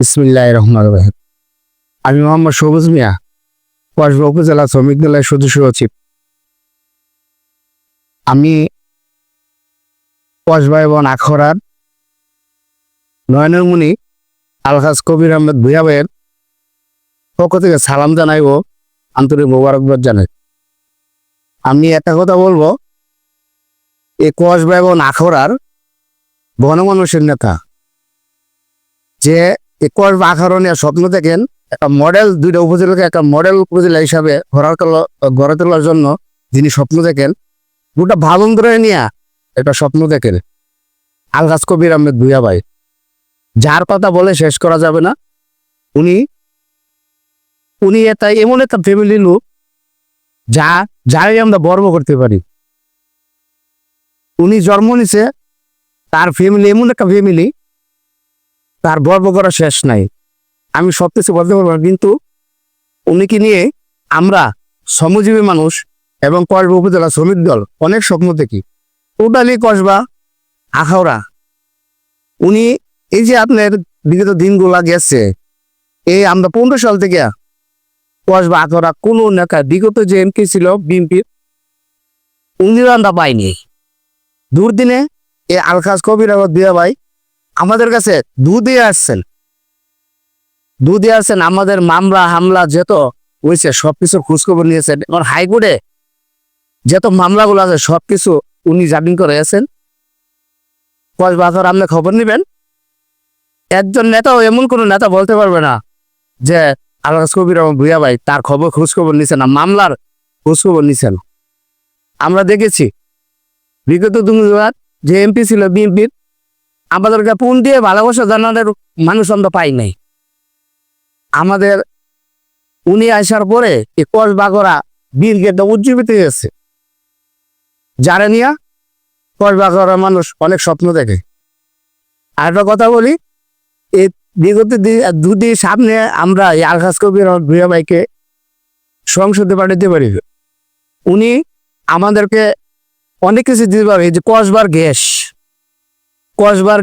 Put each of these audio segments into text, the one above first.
বিসমিল্লাহির রহমানির রহিম। আমি মোহাম্মদ সবুজ মিয়া, কসবা উপজেলা শ্রমিক দলের সদস্য সচিব। আমি কসবা এবং আখড়ার নয়নের মুনি আলহাজ কবির আহমেদ ভূঁইয়া ভাইয়ের পক্ষ থেকে সালাম জানাই ও আন্তরিক মোবারকবাদ জানাই। আমি একটা কথা বলবো, এই কসবা এবং আখড়ার গণমানুষের নেতা যে কসবা আখড়া নিয়ে স্বপ্ন দেখেন একটা মডেল, দুইটা উপজেলাকে একটা মডেল উপজেলা হিসাবে গড়ে তোলার জন্য যিনি স্বপ্ন দেখেন, গোটা ভাবন্দ্রে নিয়ে একটা স্বপ্ন দেখেন আলহাজ কবির আহমেদ ভূঁইয়া ভাই, যার কথা বলে শেষ করা যাবে না। উনি এমন একটা ফ্যামিলি লোক যারাই আমরা গর্ব করতে পারি। উনি জন্ম নিছে, তার ফ্যামিলি এমন একটা ফ্যামিলি, তার গর্ব করা শেষ নাই। আমি সব কিছু বলতে পারবো না, কিন্তু উনিকে নিয়ে আমরা শ্রমজীবী মানুষ এবং কসবা উপজেলা শ্রমিক দল অনেক স্বপ্ন দেখি। টোটালি কসবা আখাউড়া উনি এই যে আপনার বিগত দিনগুলা গেছে, এই আমরা 15 সাল থেকে কসবা আখাউড়া কোনো নেতা বিগত যে এমপি ছিল বিএনপির, উনিও আমরা পাইনি। দুর্দিনে এই আলহাজ কবির আহমেদ ভূঁইয়া ভাই আমাদের কাছে দুধ দিয়ে আসছেন। আমাদের মামলা হামলা যত হয়েছে সবকিছু খোঁজখবর নিয়েছেন। এবং হাইকোর্টে যত মামলাগুলো আছে সবকিছু উনি জামিন করে আছেন। কসবা আখড়া আপনি খবর নেবেন, একজন নেতাও এমন কোনো নেতা বলতে পারবে না যে আলহাজ কবির আহমেদ ভূঁইয়া ভাই তার খোঁজখবর নিছেন না, মামলার খোঁজখবর নিছেন। আমরা দেখেছি বিগত দিনগুলোর যে এমপি ছিল বিএনপির, আমাদেরকে ফোন দিয়ে ভালোবাসা জানানোর মানুষ আমরা পাই নাই। আমাদের উনি আসার পরে এই কসবা আখড়া বীরগেটটা উজ্জীবিত হয়েছে, যারা নিয়ে কসবা আখড়ার মানুষ অনেক স্বপ্ন দেখে। আর একটা কথা বলি, এই বিগত দুদিন সামনে আমরা এই আলহাজ কবির আহমেদ ভূঁইয়া ভাইকে সংসদে পাঠাতে পারি। উনি আমাদেরকে অনেক কিছু দিতে পারবে। এই যে কসবার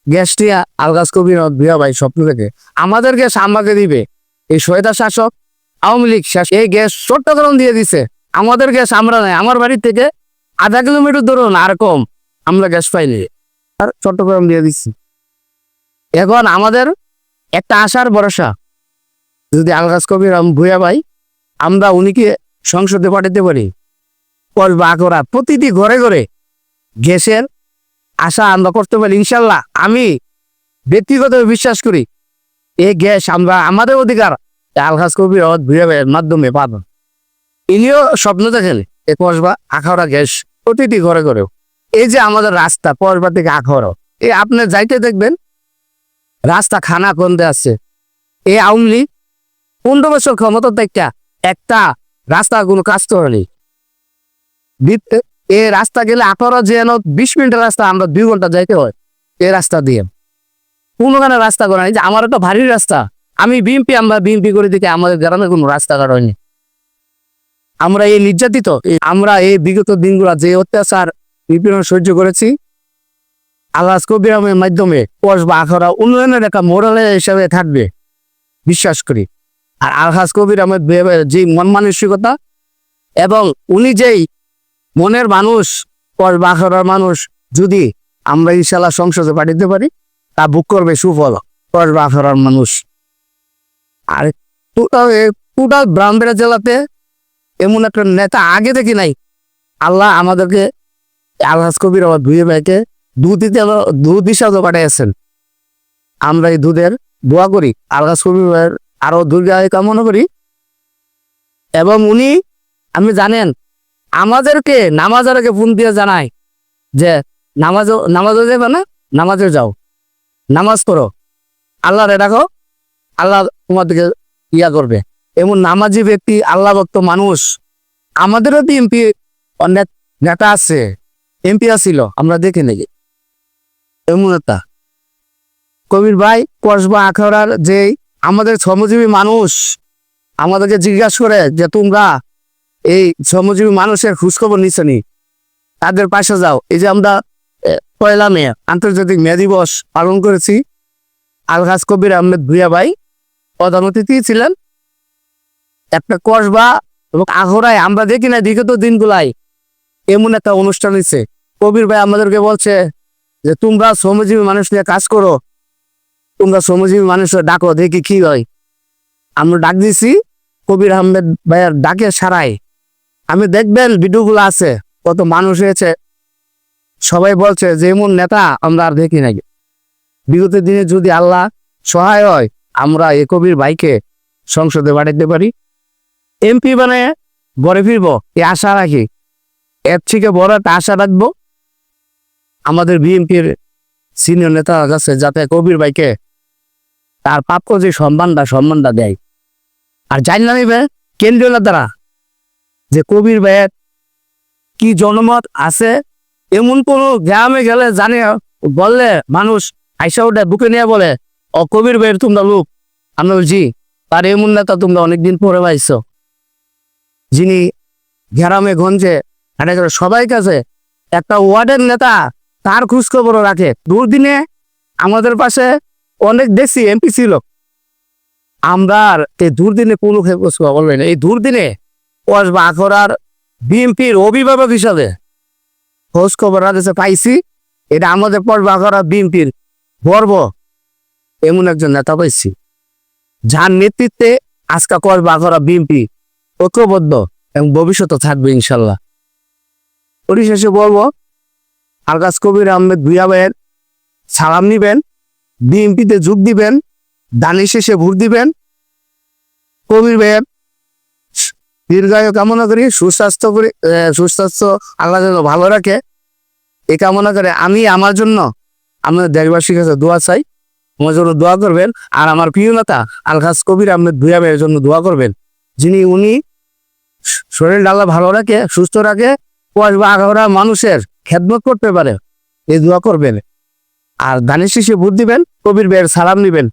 গ্যাসটি আলহাজ কবির আহমেদ ভূঁইয়া ভাই স্বপ্ন দেখে আমাদের গ্যাস আমাকে দিবে। এই শয়তান শাসক আওয়ামী লীগ এই গ্যাস চট্টগ্রাম দিয়ে দিছে, আমাদের গ্যাস আমরা নাই। আমার বাড়ি থেকে আধা কিলোমিটার ধরুন আর কম আমরা গ্যাস পাইনি, আর চট্টগ্রাম দিয়ে দিচ্ছি। এখন আমাদের একটা আশার ভরসা, যদি আলহাজ কবির আহমেদ ভূঁইয়া ভাই আমরা উনিকে সংসদে পাঠাতে পারি, কসবা আখড়া প্রতিটি ঘরে ঘরে গ্যাসের আশা আমরা করতে পারি ইনশাল্লাহ। আমি ব্যক্তিগতভাবে বিশ্বাস করি এই গ্যাস আমরা আমাদের অধিকার আলহাজ কবির আহমেদ ভূঁইয়া ভাইয়ের মাধ্যমে পাব। ইনিও স্বপ্ন দেখেন এই কসবা আখাউড়া গ্যাস প্রতিটি ঘরে ঘরেও। এই যে আমাদের রাস্তা কসবা থেকে আখাউড়া, এই আপনি যাইতে দেখবেন রাস্তা খানা কন্দে আছে। এই আওয়ামী লীগ 15 বছর ক্ষমতা থেকে একটা রাস্তা কোনো কাজ করেনি। এই রাস্তা গেলে আখাউড়া যে 20 মিনিটের রাস্তা আমরা 2 ঘন্টা যাইতে হয় এই রাস্তা দিয়ে। কোনোখানে রাস্তা করা নেই। যে আমার একটা ভারী রাস্তা, আমরা বিএনপি করে দিকে আমাদের গ্রামে কোনো রাস্তাঘাট হয়নি। আমরা এই নির্যাতিত, আমরা এই বিগত দিনগুলা যে অত্যাচার নিপীড়ন সহ্য করেছি, আলহাজ কবির আহমেদের মাধ্যমে কসবা আখড়া উন্নয়নের একটা মডেল হিসাবে থাকবে বিশ্বাস করি। আর আলহাজ কবির আহমেদ ভূঁইয়া ভাইয়ের যে মন মানসিকতা এবং উনি যেই মনের মানুষ, কসবা আখড়ার মানুষ যদি আমরা ইনশাল্লাহ সংসদে পাঠাতে পারি, তা ভোগ করবে সুফল কসবা আখড়ার মানুষ। আর টোটাল ব্রাহ্মণবাড়িয়া জেলাতে এমন একটা নেতা আগে দেখি নাই। আল্লাহ আমাদেরকে আলহাজ কবির আহমেদ ভূঁইয়া ভাইকে দুধ হিসাবে পাঠিয়েছেন। আমরা এই দুধের দোয়া করি, আলহাজ কবির ভাইয়ের আরো দীর্ঘায়ু কামনা করি। এবং উনি আমি জানেন আমাদেরকে নামাজের আগে ফোন দিয়ে জানায় যে নামাজও যাবে না, নামাজে যাও, নামাজ পড়ো, আল্লাহরে রাখো, আল্লাহ তোমাদেরকে ইয়া করবে। এমন নামাজি ব্যক্তি, আল্লাহ ভক্ত মানুষ। আমাদেরও তো এমপি অনেক নেতা আছে, এমপি ছিল, আমরা দেখে নেই এমন একটা কবির ভাই। কসবা আখড়ার যে আমাদের শ্রমজীবী মানুষ আমাদেরকে জিজ্ঞাসা করে যে তোমরা এই শ্রমজীবী মানুষের খোঁজখবর নিচ্ছ নি, তাদের পাশে যাও। এই যে আমরা 1 মে আন্তর্জাতিক মে দিবস পালন করেছি, আলহাজ কবির আহমেদ ভুঁইয়া ভাই প্রধান অতিথি ছিলেন। একটা কসবা এবং আখড়ায় আমরা দেখি না বিগত দিনগুলাই এমন একটা অনুষ্ঠান হয়েছে। কবির ভাই আমাদেরকে বলছে যে তোমরা শ্রমজীবী মানুষ নিয়ে কাজ করো, তোমরা শ্রমজীবী মানুষের ডাকো, দেখি কি হয়। আমরা ডাক দিছি কবির আহমেদ ভাইয়ের ডাকে সারাই। আমি দেখবেন ভিডিওগুলো আছে, কত মানুষ হয়েছে। সবাই বলছে যে এমন নেতা আমরা আর দেখি নাই। বিগত দিনে যদি আল্লাহ সহায় হয়, আমরা এ কবির ভাইকে সংসদে পাঠাতে পারি, এমপি বানায় ঘরে ফিরবো, এই আশা রাখি। এর থেকে বড় একটা আশা রাখবো আমাদের বিএনপির সিনিয়র নেতার কাছে, যাতে কবির ভাইকে তার প্রাপ্য যে সম্মানটা দেয়। আর জানলাম এবার কেন্দ্রীয় নেতারা যে কবির ভাইয়ের কি জনমত আছে, এমন কোনো গ্রামে গেলে জানে, বললে মানুষ আইসা উঠে বুকে নিয়ে বলে ও কবির ভাইয়ের তোমরা লোক। আমরা বলছি তার এমন নেতা তোমরা অনেকদিন পরে পাইছো, যিনি গ্রামে গঞ্জে সবাই কাছে একটা ওয়ার্ডের নেতা তার খোঁজ খবর রাখে। দুর্দিনে আমাদের পাশে অনেক দেশি এমপি ছিল, আমরা এই দুর্দিনে কোনো খোঁজ খবর নেই। এই দুর্দিনে কসবা আখড়ার বিএনপির অভিভাবক হিসাবে খোঁজ খবর রাখতে পাইছি। এটা আমাদের কসবা আখড়া বিএনপির গর্ব, এমন একজন নেতা পাইছি যার নেতৃত্বে আজকে কসবা আখড়া বিএনপি ঐক্যবদ্ধ এবং ভবিষ্যতে থাকবে ইনশাল্লাহ। পরিশেষে বলবো আলহাজ কবির আহমেদ ভুঁইয়া ভাইয়ের সালাম নিবেন, বিএনপিতে যোগ দিবেন, দানি শেষে ভোট দিবেন। কবির ভাইয়ের দীর্ঘায়ু কামনা করি, সুস্বাস্থ্য আল্লাহ যেন ভালো রাখে এই কামনা করে আমি আমার জন্য আমাদের দেশবাসীর কাছে দোয়া চাই। আমার জন্য দোয়া করবেন। আর আমার প্রিয় নেতা আলহাজ কবির আহমেদ ভুঁইয়া ভাইয়ের জন্য দোয়া করবেন, উনি শরীর আল্লাহ ভালো রাখে, সুস্থ রাখে, কসবা আখড়া মানুষের খেদমত করতে পারে, এই দোয়া করবেন। আর দানের শেষে ভোট দিবেন, কবির ভাইয়ের সালাম নিবেন।